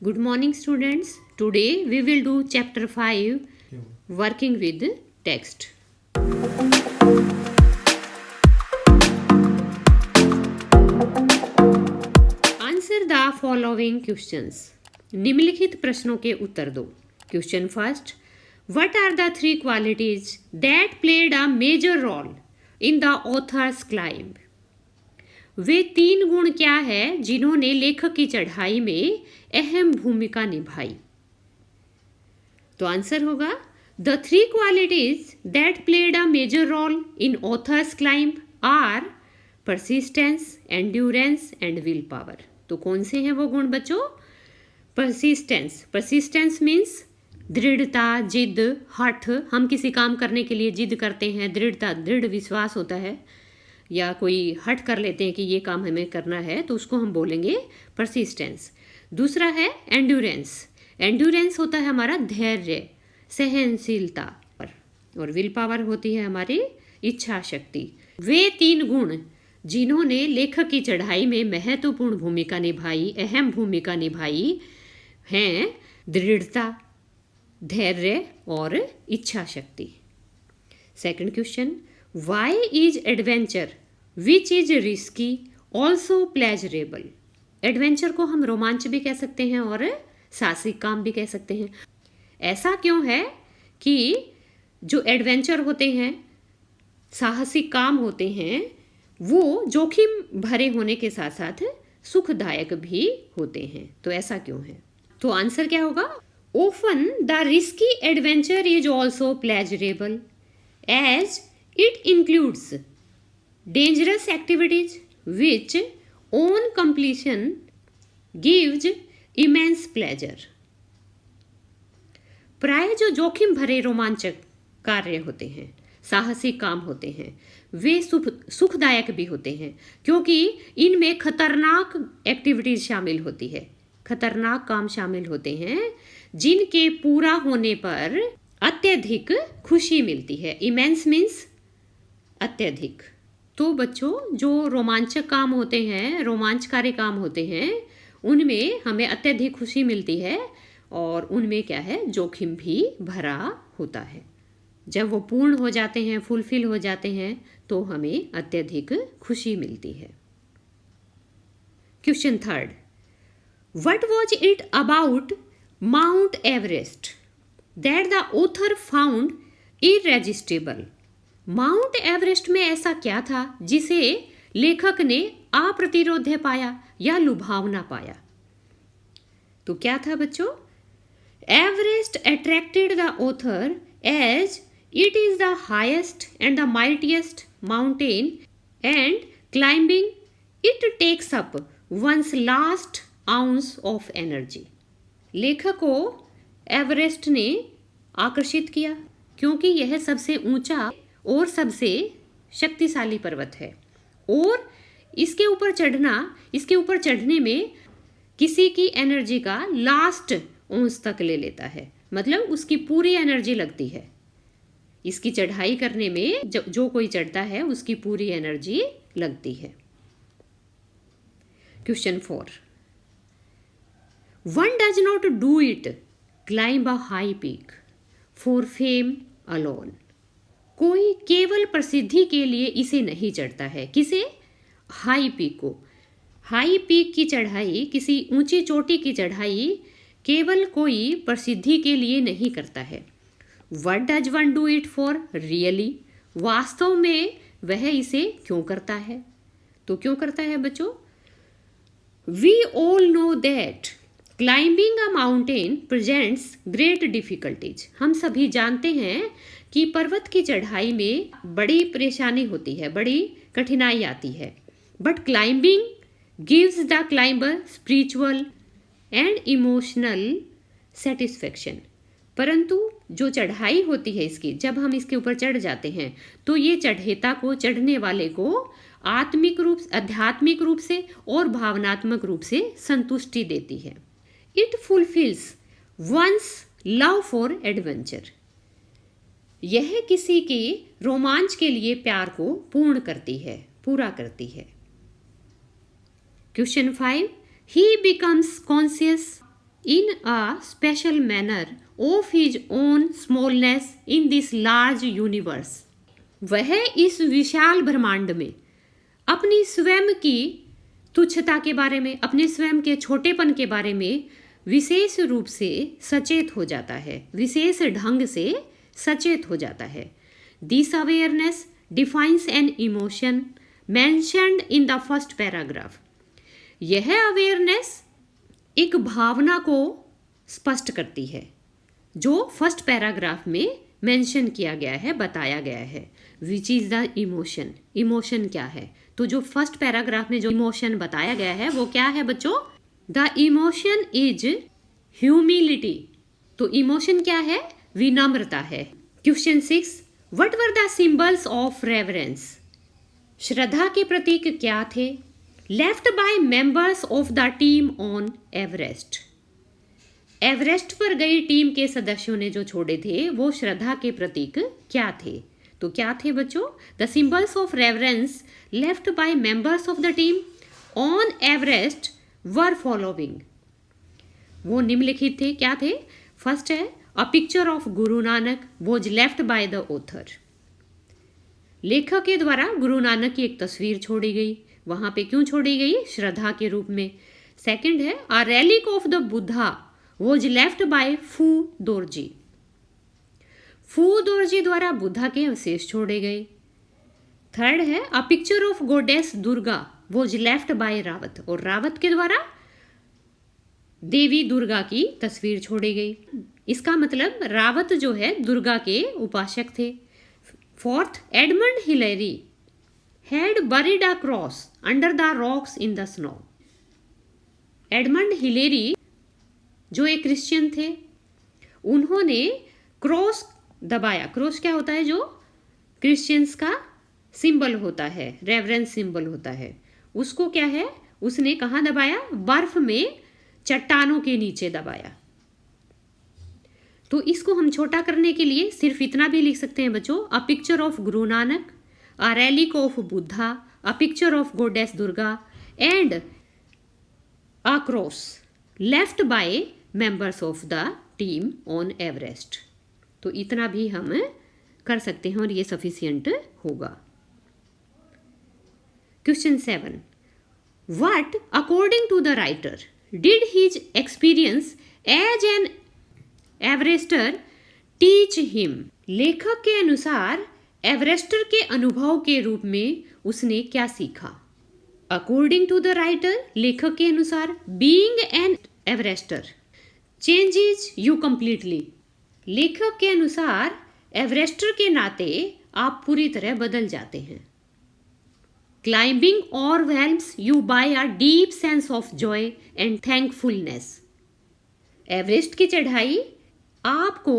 Good morning, students. Today we will do chapter 5, working with text. Answer the following questions. निम्नलिखित प्रश्नों के उत्तर दो. Question first. What are the three qualities that played a major role in the author's climb? वे तीन गुण क्या है जिन्होंने लेखक की चढ़ाई में अहम भूमिका निभाई? तो आंसर होगा the three qualities that played a major role in author's climb are persistence, endurance and will power. तो कौन से हैं वो गुण बच्चों? परसिस्टेंस मीन्स दृढ़ता, जिद, हठ. हम किसी काम करने के लिए जिद करते हैं, दृढ़ विश्वास होता है, या कोई हट कर लेते हैं कि ये काम हमें करना है, तो उसको हम बोलेंगे परसिस्टेंस. दूसरा है एंड्योरेंस होता है हमारा धैर्य, सहनशीलता, और विल पावर होती है हमारी इच्छा शक्ति. वे तीन गुण जिन्होंने लेखक की चढ़ाई में महत्वपूर्ण भूमिका निभाई, अहम भूमिका निभाई हैं दृढ़ता, धैर्य और इच्छा शक्ति. Second question. Why is adventure, which is risky, also pleasurable? Adventure को हम रोमांच भी कह सकते हैं और साहसिक काम भी कह सकते हैं. ऐसा क्यों है कि जो एडवेंचर होते हैं, साहसिक काम होते हैं, वो जोखिम भरे होने के साथ साथ सुखदायक भी होते हैं? तो ऐसा क्यों है? तो आंसर क्या होगा? Often the risky adventure is also pleasurable as it includes dangerous activities which on completion gives immense pleasure. प्राय जो जोखिम भरे रोमांचक कार्य होते हैं, साहसिक काम होते हैं, वे सुखदायक भी होते हैं क्योंकि इनमें खतरनाक एक्टिविटीज शामिल होती है, खतरनाक काम शामिल होते हैं जिनके पूरा होने पर अत्यधिक खुशी मिलती है. इमेंस मीन्स अत्यधिक. तो बच्चों, जो रोमांचक काम होते हैं, रोमांचकारी काम होते हैं, उनमें हमें अत्यधिक खुशी मिलती है और उनमें क्या है, जोखिम भी भरा होता है. जब वो पूर्ण हो जाते हैं, फुलफिल हो जाते हैं, तो हमें अत्यधिक खुशी मिलती है. Question third. What was it about Mount Everest that the author found irresistible? Mount Everest में ऐसा क्या था जिसे लेखक ने अप्रतिरोध्य पाया या लुभावना पाया? तो क्या था बच्चों? Everest attracted the author as it is the highest and the mightiest mountain and climbing it takes up one's last ounce of energy. लेखक को एवरेस्ट ने आकर्षित किया क्योंकि यह सबसे ऊंचा और सबसे शक्तिशाली पर्वत है और इसके ऊपर चढ़ने में किसी की एनर्जी का लास्ट औंस तक ले लेता है, मतलब उसकी पूरी एनर्जी लगती है. इसकी चढ़ाई करने में जो कोई चढ़ता है उसकी पूरी एनर्जी लगती है. Question 4. One does not do it climb a high peak for fame alone. कोई केवल प्रसिद्धि के लिए इसे नहीं चढ़ता है. किसे? हाई पीक को. हाई पीक की चढ़ाई, किसी ऊंची चोटी की चढ़ाई केवल कोई प्रसिद्धि के लिए नहीं करता है. What does one do it for really? वास्तव में वह इसे क्यों करता है? तो क्यों करता है बच्चों? We all know that climbing a mountain presents great difficulties. हम सभी जानते हैं कि पर्वत की चढ़ाई में बड़ी परेशानी होती है, बड़ी कठिनाई आती है. But climbing gives the climber spiritual and emotional satisfaction. परंतु जो चढ़ाई होती है इसकी, जब हम इसके ऊपर चढ़ जाते हैं तो ये चढ़ेता को, चढ़ने वाले को आध्यात्मिक रूप से और भावनात्मक रूप से संतुष्टि देती है. It fulfils one's love for adventure. यह किसी के रोमांच के लिए प्यार को पूरा करती है. Question 5. He becomes conscious in a special manner of his own smallness in this large universe. वह इस विशाल ब्रह्मांड में अपनी स्वयं की तुच्छता के बारे में, अपने स्वयं के छोटेपन के बारे में विशेष रूप से सचेत हो जाता है, विशेष ढंग से सचेत हो जाता है. This awareness defines an emotion mentioned in the first paragraph. यह अवेयरनेस एक भावना को स्पष्ट करती है जो फर्स्ट पैराग्राफ में मेंशन किया गया है, बताया गया है. Which is the emotion. Emotion क्या है? तो जो फर्स्ट पैराग्राफ में जो इमोशन बताया गया है वो क्या है बच्चों? The emotion is humility. तो इमोशन क्या है? विनम्रता है. Question 6. What were the symbols of reverence. श्रद्धा के प्रतीक क्या थे? Left by members of the team on Everest. Everest पर गई टीम के सदस्यों ने जो छोड़े थे वो श्रद्धा के प्रतीक क्या थे? तो क्या थे बच्चों? The symbols of reverence left by members of the team on Everest were following. वो निम्नलिखित थे. क्या थे? फर्स्ट है अ picture of Guru Nanak was left by the author. लेखक के द्वारा गुरु नानक की एक तस्वीर छोड़ी गई. वहां पे क्यों छोड़ी गई? श्रद्धा के रूप में. सेकंड है a relic of the Buddha was left by Phu Dorji. फू दोरजी द्वारा बुद्धा के अवशेष छोड़े गए. थर्ड है अ picture of goddess Durga was left bye Rawat. और रावत के द्वारा देवी दुर्गा की तस्वीर छोड़ी गई. इसका मतलब रावत जो है दुर्गा के उपासक थे. Fourth, Edmund Hillary had buried a cross under the rocks in the snow. Edmund Hillary जो एक क्रिश्चियन थे, उन्होंने क्रॉस दबाया. क्रॉस क्या होता है? जो क्रिश्चियंस का सिंबल होता है, रेवरेंस सिंबल होता है, उसको क्या है? उसने कहाँ दबाया? बर्फ में चट्टानों के नीचे दबाया. तो इसको हम छोटा करने के लिए सिर्फ इतना भी लिख सकते हैं बच्चों. अ picture of Guru Nanak, a relic of Buddha, a picture of goddess Durga and a cross left by members of the team on Everest. तो इतना भी हम कर सकते हैं और ये सफिशिएंट होगा. Question 7. What according to the writer did his experience as an Everester teach him. लेखक के अनुसार एवरेस्टर के अनुभव के रूप में उसने क्या सीखा? अकॉर्डिंग टू द राइटर, लेखक के अनुसार, being an Everester changes you completely. लेखक के अनुसार एवरेस्टर के नाते आप पूरी तरह बदल जाते हैं. Climbing overwhelms you by a deep sense of joy and thankfulness. Everest की चढ़ाई आपको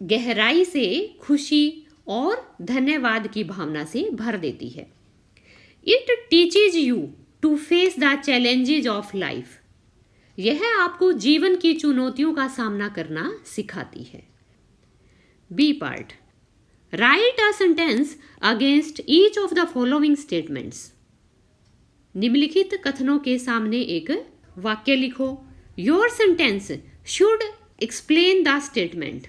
गहराई से खुशी और धन्यवाद की भावना से भर देती है. It teaches you to face the challenges of life. यह आपको जीवन की चुनौतियों का सामना करना सिखाती है. B part. Write a sentence against each of the following statements. निम्नलिखित कथनों के सामने एक वाक्य लिखो. Your sentence should explain the statement.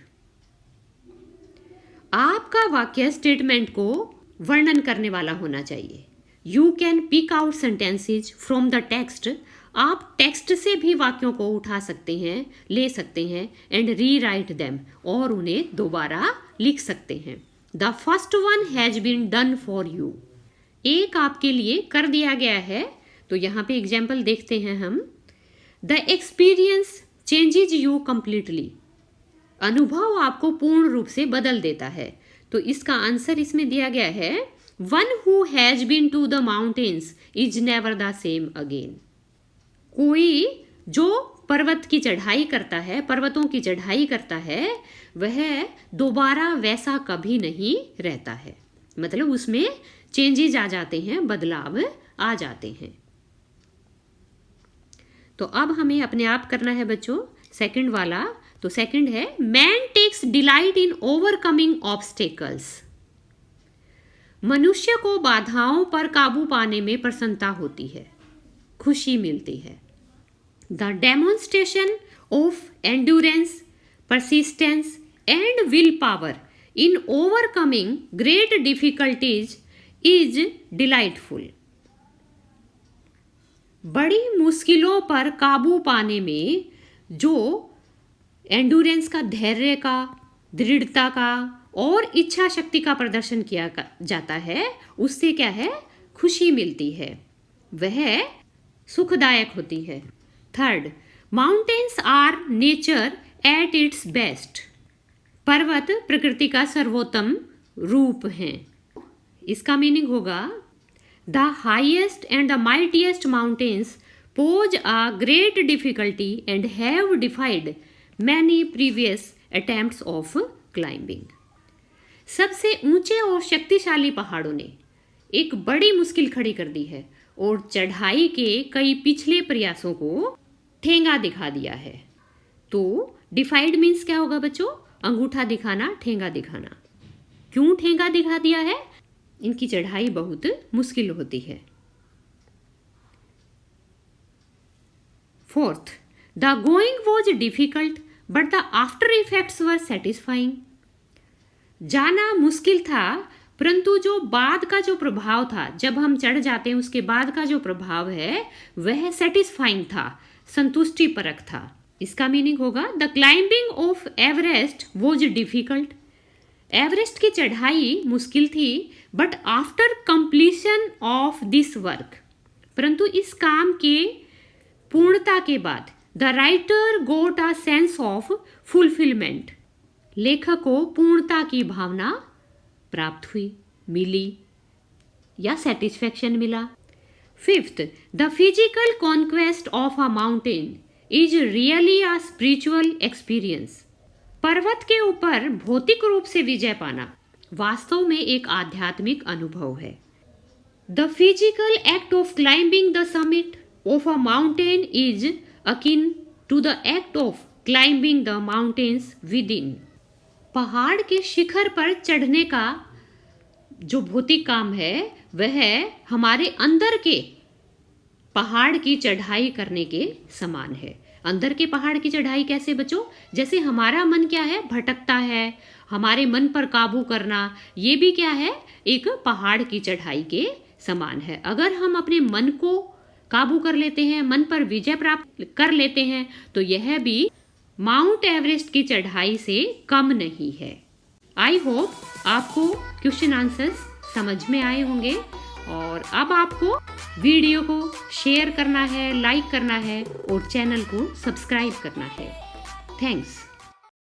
आपका वाक्य स्टेटमेंट को वर्णन करने वाला होना चाहिए. You can pick out sentences from the text. आप टेक्स्ट से भी वाक्यों को उठा सकते हैं, ले सकते हैं एंड री राइट देम, और उन्हें दोबारा लिख सकते हैं. The first one has been done for you. एक आपके लिए कर दिया गया है. तो यहाँ पे एग्जाम्पल देखते हैं हम. The experience changes you completely. अनुभव आपको पूर्ण रूप से बदल देता है. तो इसका आंसर इसमें दिया गया है. One who has been to the mountains is never the same again. कोई जो पर्वत की चढ़ाई करता है, पर्वतों की चढ़ाई करता है, वह दोबारा वैसा कभी नहीं रहता है. मतलब उसमें चेंजेज आ जाते हैं, बदलाव आ जाते हैं. तो अब हमें अपने आप करना है बच्चों सेकंड वाला. तो सेकंड है man takes delight in overcoming obstacles. मनुष्य को बाधाओं पर काबू पाने में प्रसन्नता होती है, खुशी मिलती है. The demonstration of endurance, persistence, and willpower in overcoming great difficulties is delightful. बड़ी मुश्किलों पर काबू पाने में जो एंडूरेंस का, धैर्य का, दृढ़ता का और इच्छा शक्ति का प्रदर्शन किया जाता है, उससे क्या है, खुशी मिलती है, वह सुखदायक होती है। Third, mountains are nature at its best. पर्वत प्रकृति का सर्वोत्तम रूप हैं। इसका मीनिंग होगा the highest and the mightiest mountains pose a great difficulty and have defied many previous attempts of climbing. सबसे ऊंचे और शक्तिशाली पहाड़ों ने एक बड़ी मुश्किल खड़ी कर दी है और चढ़ाई के कई पिछले प्रयासों को ठेंगा दिखा दिया है। तो डिफाइड मीन्स क्या होगा बच्चों? अंगूठा दिखाना, ठेंगा दिखाना। क्यों ठेंगा दिखा दिया है? इनकी चढ़ाई बहुत मुश्किल होती है। Fourth, the going was difficult but the after effects were satisfying. जाना मुश्किल था, परंतु जो बाद का जो प्रभाव था, जब हम चढ़ जाते हैं उसके बाद का जो प्रभाव है वह सेटिस्फाइंग था, संतुष्टि परक था। इसका मीनिंग होगा the climbing of Everest was difficult. Everest की चढ़ाई मुश्किल थी, but after completion of this work, परंतु इस काम के पूर्णता के बाद the writer got a sense of fulfilment. लेखक को पूर्णता की भावना प्राप्त हुई, मिली या सेटिस्फेक्शन मिला। Fifth, the physical conquest of a mountain is really a spiritual experience. पर्वत के ऊपर भौतिक रूप से विजय पाना वास्तव में एक आध्यात्मिक अनुभव है। The physical act of climbing the summit of a mountain is akin to the act of climbing the mountains within. पहाड़ के शिखर पर चढ़ने का जो भौतिक काम है वह हमारे अंदर के पहाड़ की चढ़ाई करने के समान है। अंदर के पहाड़ की चढ़ाई कैसे बच्चों? जैसे हमारा मन क्या है, भटकता है, हमारे मन पर काबू करना, ये भी क्या है, एक पहाड़ की चढ़ाई के समान है। अगर हम अपने मन को काबू कर लेते हैं, मन पर विजय प्राप्त कर लेते हैं, तो यह भी माउंट एवरेस्ट की चढ़ाई से कम नहीं है। आई होप आपको क्वेश्चन आंसर्स समझ में आए होंगे और अब आपको वीडियो को शेयर करना है, लाइक करना है और चैनल को सब्सक्राइब करना है। थैंक्स।